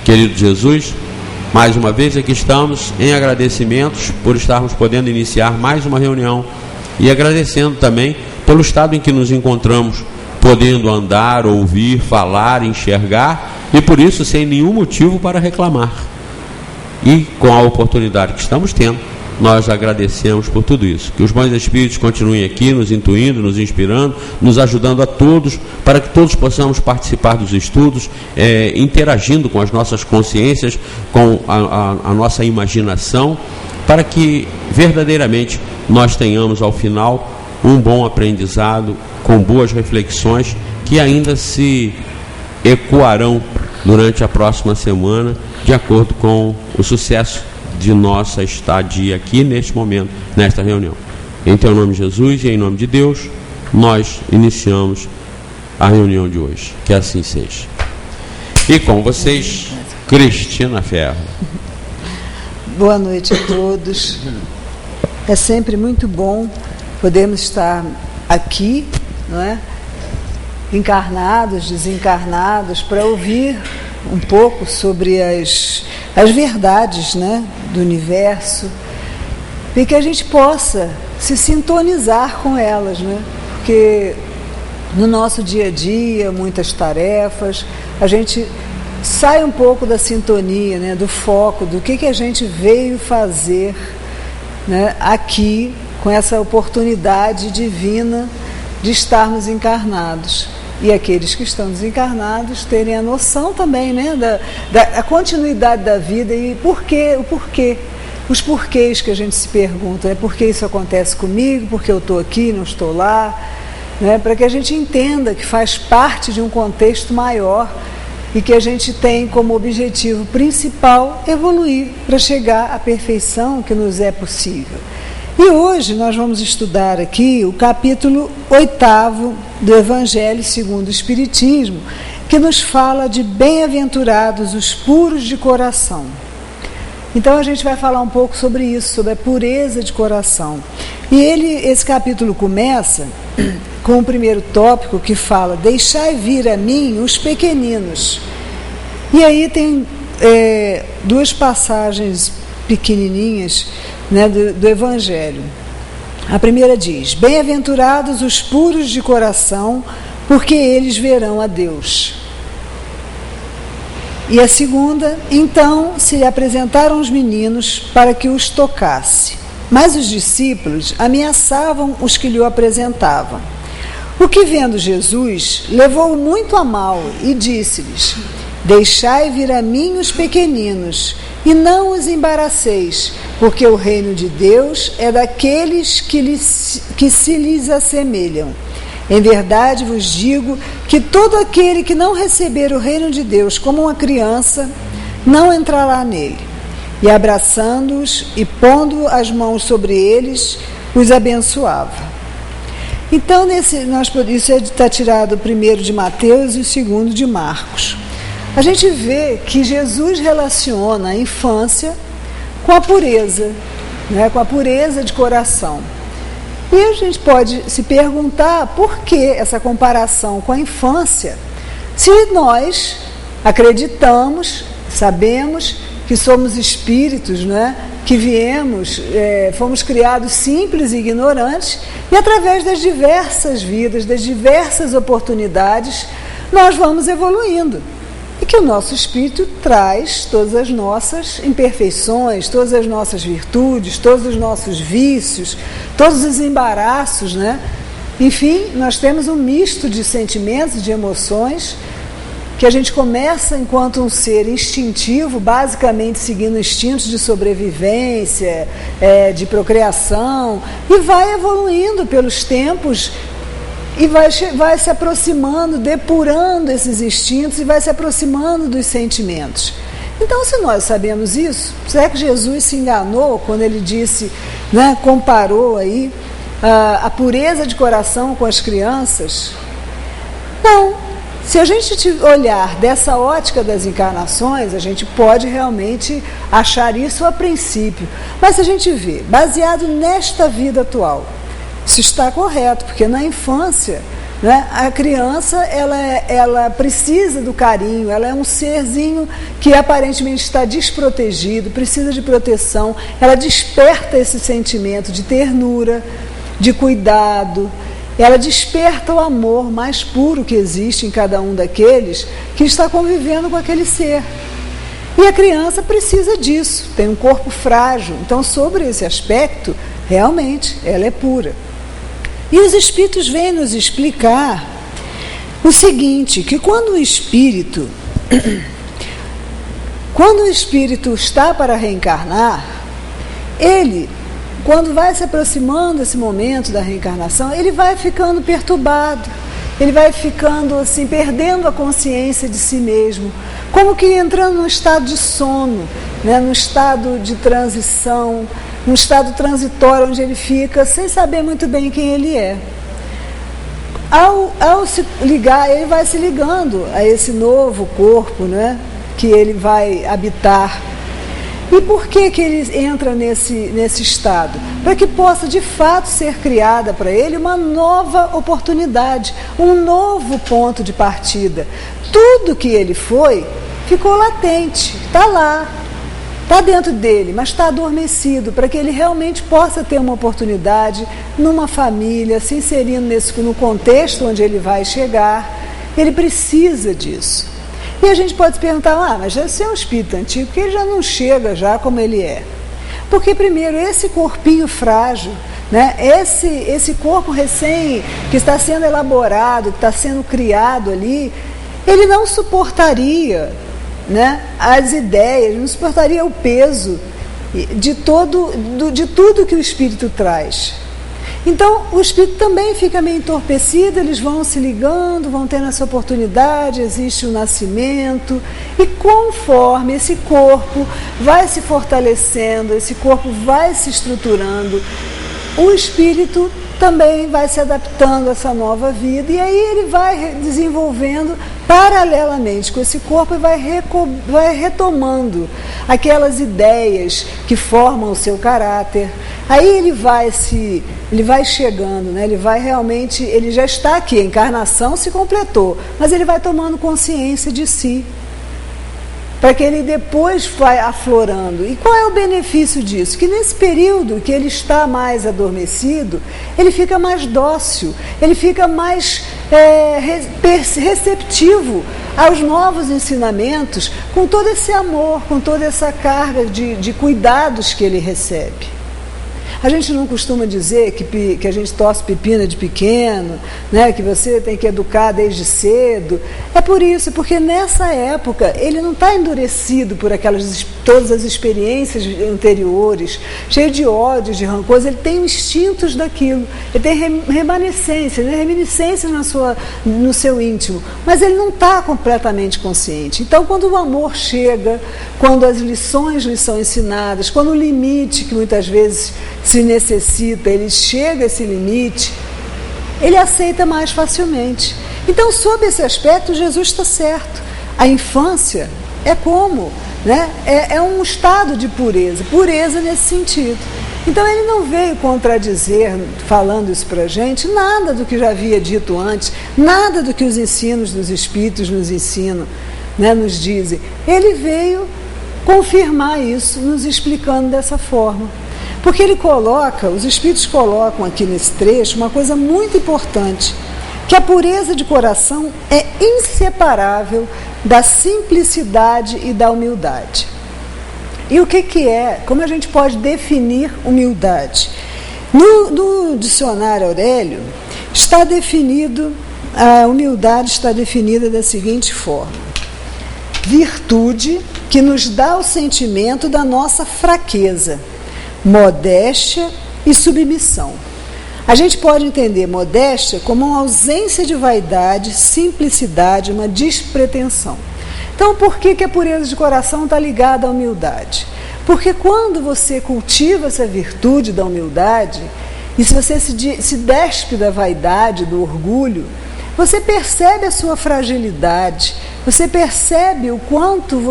Querido Jesus, mais uma vez aqui estamos em agradecimentos por estarmos podendo iniciar mais uma reunião e agradecendo também pelo estado em que nos encontramos, podendo andar, ouvir, falar, enxergar e por isso sem nenhum motivo para reclamar. E com a oportunidade que estamos tendo, nós agradecemos por tudo isso. Que os bons espíritos continuem aqui, nos intuindo, nos inspirando, nos ajudando a todos, para que todos possamos participar dos estudos, interagindo com as nossas consciências, com a nossa imaginação, para que verdadeiramente nós tenhamos ao final um bom aprendizado, com boas reflexões, que ainda se ecoarão durante a próxima semana, de acordo com o sucesso de nossa estadia aqui neste momento, nesta reunião. Em teu nome, Jesus, e em nome de Deus, nós iniciamos a reunião de hoje. Que assim seja. E com vocês, Cristina Ferro. Boa noite a todos. É sempre muito bom podermos estar aqui, não é? Encarnados, desencarnados, para ouvir um pouco sobre as verdades, né, do universo, e que a gente possa se sintonizar com elas, né? Porque no nosso dia a dia, muitas tarefas, a gente sai um pouco da sintonia, né, do foco, do que a gente veio fazer, né, aqui, com essa oportunidade divina de estarmos encarnados. E aqueles que estão desencarnados terem a noção também, né, da continuidade da vida e o porquê, os porquês que a gente se pergunta, né, por que isso acontece comigo, porque eu estou aqui, não estou lá, né, para que a gente entenda que faz parte de um contexto maior e que a gente tem como objetivo principal evoluir para chegar à perfeição que nos é possível. E hoje nós vamos estudar aqui o capítulo 8º do Evangelho segundo o Espiritismo, que nos fala de bem-aventurados os puros de coração. Então a gente vai falar um pouco sobre isso, sobre a pureza de coração. E esse capítulo começa com o primeiro tópico que fala: deixai vir a mim os pequeninos. E aí tem duas passagens pequenininhas, né, do Evangelho. A primeira diz: bem-aventurados os puros de coração, porque eles verão a Deus. E a segunda: então se lhe apresentaram os meninos para que os tocasse, mas os discípulos ameaçavam os que lhe apresentavam. O que, vendo Jesus, levou-o muito a mal e disse-lhes: deixai vir a mim os pequeninos, e não os embaraceis, porque o reino de Deus é daqueles que se lhes assemelham. Em verdade vos digo que todo aquele que não receber o reino de Deus como uma criança, não entrará nele. E abraçando-os e pondo as mãos sobre eles, os abençoava. Então, isso está tirado o primeiro de Mateus e o segundo de Marcos. A gente vê que Jesus relaciona a infância com a pureza, né, com a pureza de coração. E a gente pode se perguntar por que essa comparação com a infância, se nós acreditamos, sabemos que somos espíritos, né, que fomos criados simples e ignorantes, e através das diversas vidas, das diversas oportunidades, nós vamos evoluindo. E que o nosso espírito traz todas as nossas imperfeições, todas as nossas virtudes, todos os nossos vícios, todos os embaraços, né? Enfim, nós temos um misto de sentimentos, de emoções, que a gente começa enquanto um ser instintivo, basicamente seguindo instintos de sobrevivência, de procriação, e vai evoluindo pelos tempos e vai se aproximando, depurando esses instintos e vai se aproximando dos sentimentos. Então, se nós sabemos isso, será que Jesus se enganou quando ele disse, né, comparou aí a pureza de coração com as crianças? Não. Se a gente olhar dessa ótica das encarnações, a gente pode realmente achar isso a princípio. Mas se a gente vê, baseado nesta vida atual, isso está correto, porque na infância né? A criança, ela precisa do carinho, ela é um serzinho que aparentemente está desprotegido, precisa de proteção, ela desperta esse sentimento de ternura, de cuidado, ela desperta o amor mais puro que existe em cada um daqueles que está convivendo com aquele ser. E a criança precisa disso, tem um corpo frágil, então sobre esse aspecto, realmente, ela é pura. E os espíritos vêm nos explicar o seguinte, que quando o espírito está para reencarnar, ele, quando vai se aproximando desse momento da reencarnação, ele vai ficando perturbado, ele vai ficando assim, perdendo a consciência de si mesmo, como que entrando num estado de sono, né, num estado de transição, num estado transitório onde ele fica sem saber muito bem quem ele é. Ao se ligar, ele vai se ligando a esse novo corpo, né, que ele vai habitar. E por que ele entra nesse estado? Para que possa de fato ser criada para ele uma nova oportunidade, um novo ponto de partida. Tudo que ele foi, ficou latente, está lá, está dentro dele, mas está adormecido, para que ele realmente possa ter uma oportunidade numa família, se inserindo no contexto onde ele vai chegar. Ele precisa disso. E a gente pode se perguntar, mas esse é um espírito antigo, porque ele já não chega já como ele é. Porque primeiro, esse corpinho frágil, né, esse corpo recém, que está sendo elaborado, que está sendo criado ali, ele não suportaria, né, as ideias, não suportaria o peso de tudo que o espírito traz. Então, o espírito também fica meio entorpecido, eles vão se ligando, vão tendo essa oportunidade, existe o nascimento, e conforme esse corpo vai se fortalecendo, esse corpo vai se estruturando, o espírito também vai se adaptando a essa nova vida, e aí ele vai desenvolvendo paralelamente com esse corpo e vai retomando aquelas ideias que formam o seu caráter. Aí ele vai chegando, né? Ele já está aqui, a encarnação se completou, mas ele vai tomando consciência de si, para que ele depois vai aflorando. E qual é o benefício disso? Que nesse período que ele está mais adormecido, ele fica mais dócil, ele fica mais receptivo aos novos ensinamentos, com todo esse amor, com toda essa carga de cuidados que ele recebe. A gente não costuma dizer que a gente tosse pepina de pequeno, né, que você tem que educar desde cedo. É por isso, porque nessa época ele não está endurecido por todas as experiências anteriores, cheio de ódios, de rancores, ele tem instintos daquilo, ele tem reminiscências no seu íntimo, mas ele não está completamente consciente. Então, quando o amor chega, quando as lições lhe são ensinadas, quando o limite que muitas vezes se necessita, ele chega a esse limite, ele aceita mais facilmente. Então, sob esse aspecto, Jesus está certo. A infância é como, né? É um estado de pureza nesse sentido. Então, ele não veio contradizer, falando isso para a gente, nada do que já havia dito antes, nada do que os ensinos dos espíritos nos ensinam, né, nos dizem. Ele veio confirmar isso, nos explicando dessa forma. Porque os espíritos colocam aqui nesse trecho uma coisa muito importante, que a pureza de coração é inseparável da simplicidade e da humildade. E o que é? Como a gente pode definir humildade? No dicionário Aurélio, a humildade está definida da seguinte forma: virtude que nos dá o sentimento da nossa fraqueza, modéstia e submissão. A gente pode entender modéstia como uma ausência de vaidade, simplicidade, uma despretensão. Então, por que a pureza de coração está ligada à humildade? Porque quando você cultiva essa virtude da humildade, e se você se despe da vaidade, do orgulho, você percebe a sua fragilidade, você percebe o quanto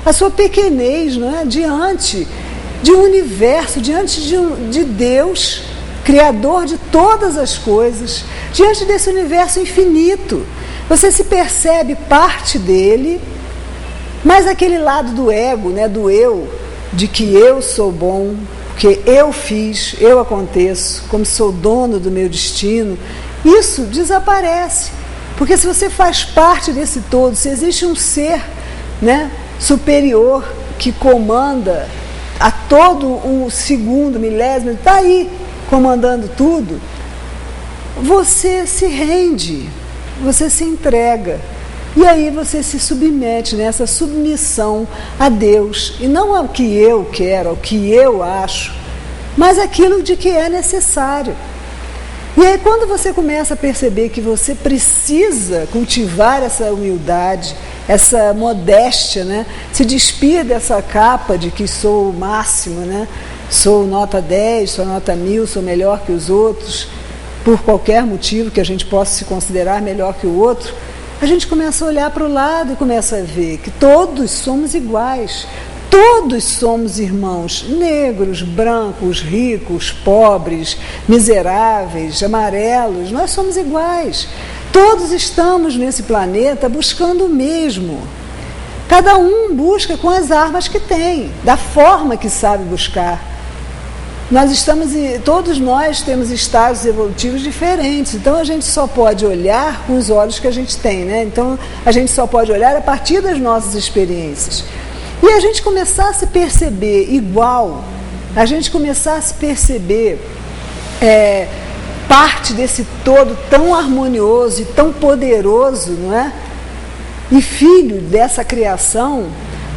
a sua pequenez, não é? Diante de um universo, diante de Deus, Criador de todas as coisas, diante desse universo infinito. Você se percebe parte dele, mas aquele lado do ego, né, do eu, de que eu sou bom, que eu fiz, eu aconteço, como sou dono do meu destino, isso desaparece. Porque se você faz parte desse todo, se existe um ser, né, superior que comanda a todo o segundo, milésimo, está aí comandando tudo, você se rende, você se entrega. E aí você se submete nessa submissão a Deus, e não ao que eu quero, ao que eu acho, mas aquilo de que é necessário. E aí quando você começa a perceber que você precisa cultivar essa humildade, essa modéstia, né? Se despir dessa capa de que sou o máximo, né? Sou nota 10, sou nota 1000, sou melhor que os outros, por qualquer motivo que a gente possa se considerar melhor que o outro, a gente começa a olhar para o lado e começa a ver que todos somos iguais. Todos somos irmãos, negros, brancos, ricos, pobres, miseráveis, amarelos, nós somos iguais. Todos estamos nesse planeta buscando o mesmo. Cada um busca com as armas que tem, da forma que sabe buscar. Todos nós temos estágios evolutivos diferentes, então a gente só pode olhar com os olhos que a gente tem, né? Então a gente só pode olhar a partir das nossas experiências. E a gente começar a se perceber igual, a gente começar a se perceber parte desse todo tão harmonioso e tão poderoso, não é? E filho dessa criação,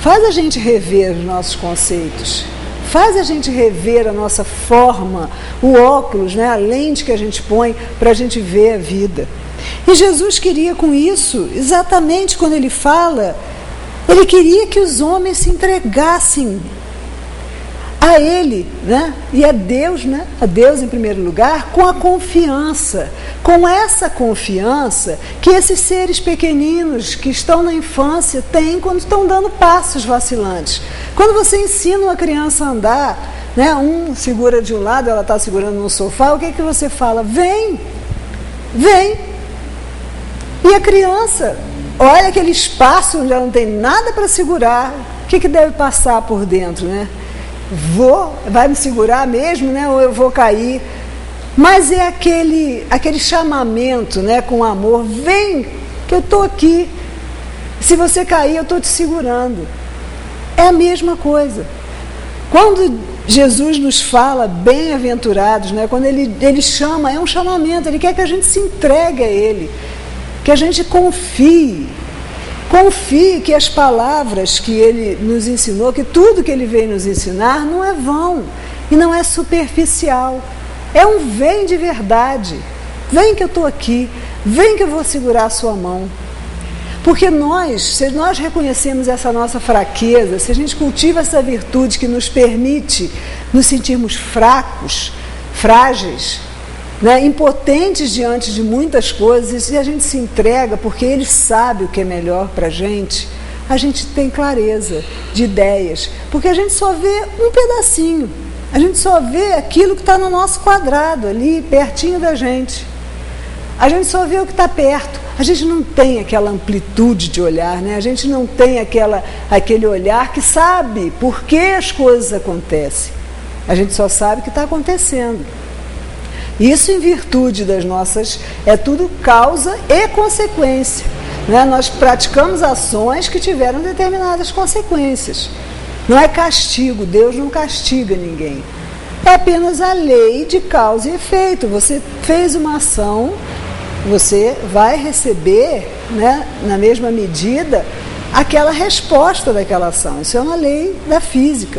faz a gente rever os nossos conceitos. Faz a gente rever a nossa forma, o óculos, né, a lente que a gente põe para a gente ver a vida. E Jesus queria com isso, exatamente quando ele fala, ele queria que os homens se entregassem a Ele, né? E a Deus, né? A Deus em primeiro lugar, com a confiança, com essa confiança que esses seres pequeninos que estão na infância têm quando estão dando passos vacilantes. Quando você ensina uma criança a andar, né? Um segura de um lado, ela está segurando no sofá, o que é que você fala? Vem, vem. E a criança olha aquele espaço onde ela não tem nada para segurar, o que deve passar por dentro, né? Vai me segurar mesmo, né? Ou eu vou cair? Mas é aquele chamamento, né? Com amor, vem, que eu estou aqui. Se você cair, eu estou te segurando. É a mesma coisa. Quando Jesus nos fala bem-aventurados, né? Quando ele chama, é um chamamento, ele quer que a gente se entregue a Ele, que a gente confie que as palavras que Ele nos ensinou, que tudo que Ele veio nos ensinar não é vão e não é superficial, é um vem de verdade, vem que eu estou aqui, vem que eu vou segurar a sua mão. Porque se nós reconhecemos essa nossa fraqueza, se a gente cultiva essa virtude que nos permite nos sentirmos fracos, frágeis, né, impotentes diante de muitas coisas, e a gente se entrega porque Ele sabe o que é melhor para a gente tem clareza de ideias, porque a gente só vê um pedacinho, a gente só vê aquilo que está no nosso quadrado, ali pertinho da gente, a gente só vê o que está perto, a gente não tem aquela amplitude de olhar, né? A gente não tem aquele olhar que sabe por que as coisas acontecem, a gente só sabe o que está acontecendo. Isso em virtude das nossas, é tudo causa e consequência, né? Nós praticamos ações que tiveram determinadas consequências. Não é castigo, Deus não castiga ninguém. É apenas a lei de causa e efeito. Você fez uma ação, você vai receber, né, na mesma medida, aquela resposta daquela ação. Isso é uma lei da física.